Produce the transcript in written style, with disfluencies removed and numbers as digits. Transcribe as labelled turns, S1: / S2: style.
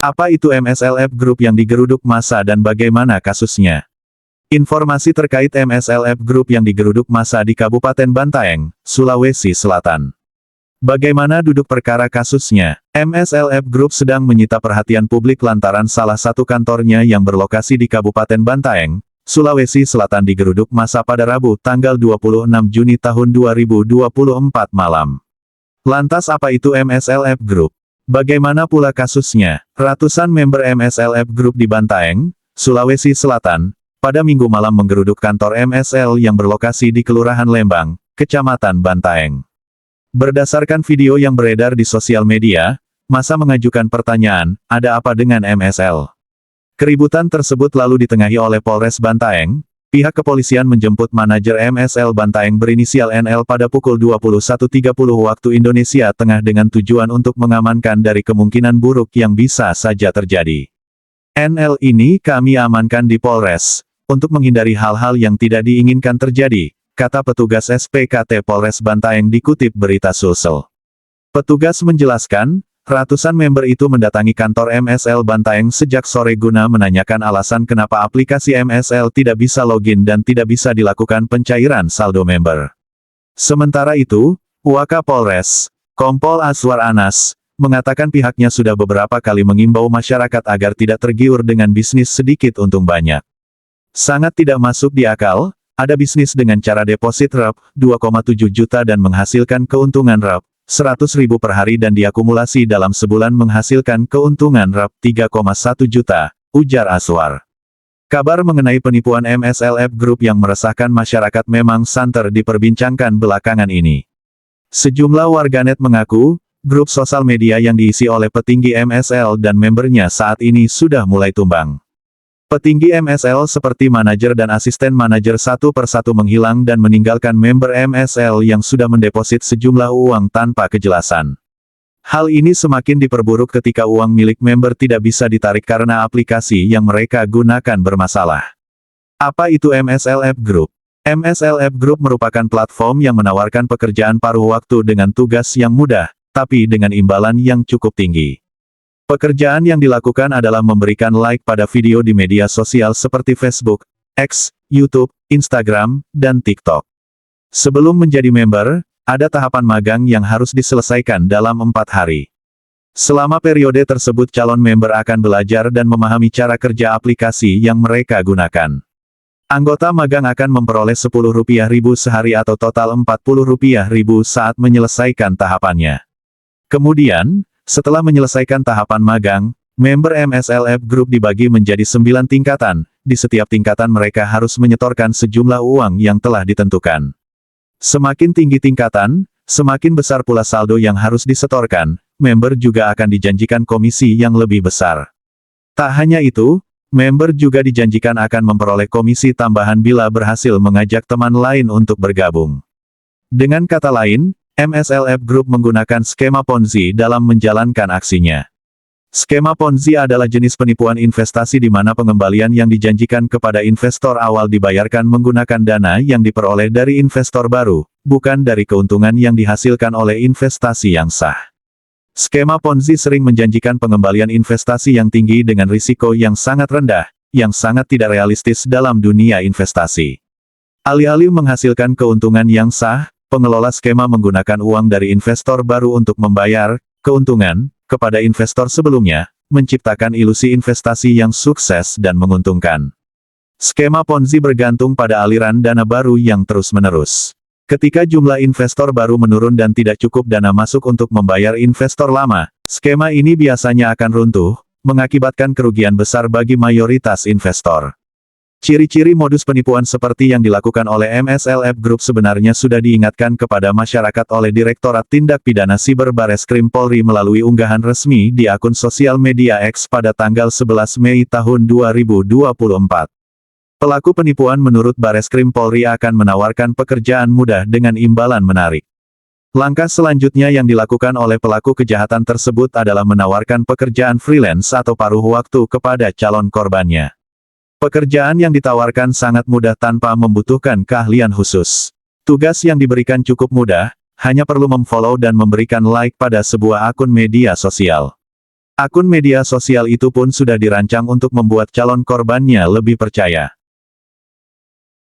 S1: Apa itu MSLF Group yang digeruduk massa dan bagaimana kasusnya? Informasi terkait MSLF Group yang digeruduk massa di Kabupaten Bantaeng, Sulawesi Selatan. Bagaimana duduk perkara kasusnya? MSLF Group sedang menyita perhatian publik lantaran salah satu kantornya yang berlokasi di Kabupaten Bantaeng, Sulawesi Selatan digeruduk massa pada Rabu tanggal 26 Juni tahun 2024 malam. Lantas apa itu MSLF Group? Bagaimana pula kasusnya? Ratusan member MSLF Group di Bantaeng, Sulawesi Selatan, pada Minggu malam menggeruduk kantor MSL yang berlokasi di Kelurahan Lembang, Kecamatan Bantaeng. Berdasarkan video yang beredar di sosial media, massa mengajukan pertanyaan, ada apa dengan MSL? Keributan tersebut lalu ditengahi oleh Polres Bantaeng. Pihak kepolisian menjemput manajer MSL Bantaeng berinisial NL pada pukul 21.30 waktu Indonesia Tengah dengan tujuan untuk mengamankan dari kemungkinan buruk yang bisa saja terjadi. NL ini kami amankan di Polres, untuk menghindari hal-hal yang tidak diinginkan terjadi, kata petugas SPKT Polres Bantaeng dikutip berita Sulsel. Petugas menjelaskan, ratusan member itu mendatangi kantor MSL Bantaeng sejak sore guna menanyakan alasan kenapa aplikasi MSL tidak bisa login dan tidak bisa dilakukan pencairan saldo member. Sementara itu, Wakapolres, Kompol Aswar Anas, mengatakan pihaknya sudah beberapa kali mengimbau masyarakat agar tidak tergiur dengan bisnis sedikit untung banyak. Sangat tidak masuk di akal, ada bisnis dengan cara deposit Rp 2,7 juta dan menghasilkan keuntungan Rp 100.000 per hari dan diakumulasi dalam sebulan menghasilkan keuntungan Rp 3,1 juta, ujar Aswar. Kabar mengenai penipuan MSLF Group yang meresahkan masyarakat memang santer diperbincangkan belakangan ini. Sejumlah warganet mengaku, grup sosial media yang diisi oleh petinggi MSL dan membernya saat ini sudah mulai tumbang. Petinggi MSL seperti manajer dan asisten manajer satu persatu menghilang dan meninggalkan member MSL yang sudah mendeposit sejumlah uang tanpa kejelasan. Hal ini semakin diperburuk ketika uang milik member tidak bisa ditarik karena aplikasi yang mereka gunakan bermasalah. Apa itu MSLF Group? MSLF Group merupakan platform yang menawarkan pekerjaan paruh waktu dengan tugas yang mudah, tapi dengan imbalan yang cukup tinggi. Pekerjaan yang dilakukan adalah memberikan like pada video di media sosial seperti Facebook, X, YouTube, Instagram, dan TikTok. Sebelum menjadi member, ada tahapan magang yang harus diselesaikan dalam 4 hari. Selama periode tersebut calon member akan belajar dan memahami cara kerja aplikasi yang mereka gunakan. Anggota magang akan memperoleh Rp10.000 sehari atau total Rp40.000 saat menyelesaikan tahapannya. Kemudian, setelah menyelesaikan tahapan magang, member MSLF Group dibagi menjadi 9 tingkatan, di setiap tingkatan mereka harus menyetorkan sejumlah uang yang telah ditentukan. Semakin tinggi tingkatan, semakin besar pula saldo yang harus disetorkan, member juga akan dijanjikan komisi yang lebih besar. Tak hanya itu, member juga dijanjikan akan memperoleh komisi tambahan bila berhasil mengajak teman lain untuk bergabung. Dengan kata lain, MSLF Group menggunakan skema Ponzi dalam menjalankan aksinya. Skema Ponzi adalah jenis penipuan investasi di mana pengembalian yang dijanjikan kepada investor awal dibayarkan menggunakan dana yang diperoleh dari investor baru, bukan dari keuntungan yang dihasilkan oleh investasi yang sah. Skema Ponzi sering menjanjikan pengembalian investasi yang tinggi dengan risiko yang sangat rendah, yang sangat tidak realistis dalam dunia investasi. Alih-alih menghasilkan keuntungan yang sah, pengelola skema menggunakan uang dari investor baru untuk membayar keuntungan kepada investor sebelumnya, menciptakan ilusi investasi yang sukses dan menguntungkan. Skema Ponzi bergantung pada aliran dana baru yang terus-menerus. Ketika jumlah investor baru menurun dan tidak cukup dana masuk untuk membayar investor lama, skema ini biasanya akan runtuh, mengakibatkan kerugian besar bagi mayoritas investor. Ciri-ciri modus penipuan seperti yang dilakukan oleh MSLF Group sebenarnya sudah diingatkan kepada masyarakat oleh Direktorat Tindak Pidana Siber Bareskrim Polri melalui unggahan resmi di akun sosial media X pada tanggal 11 Mei tahun 2024. Pelaku penipuan menurut Bareskrim Polri akan menawarkan pekerjaan mudah dengan imbalan menarik. Langkah selanjutnya yang dilakukan oleh pelaku kejahatan tersebut adalah menawarkan pekerjaan freelance atau paruh waktu kepada calon korbannya. Pekerjaan yang ditawarkan sangat mudah tanpa membutuhkan keahlian khusus. Tugas yang diberikan cukup mudah, hanya perlu memfollow dan memberikan like pada sebuah akun media sosial. Akun media sosial itu pun sudah dirancang untuk membuat calon korbannya lebih percaya.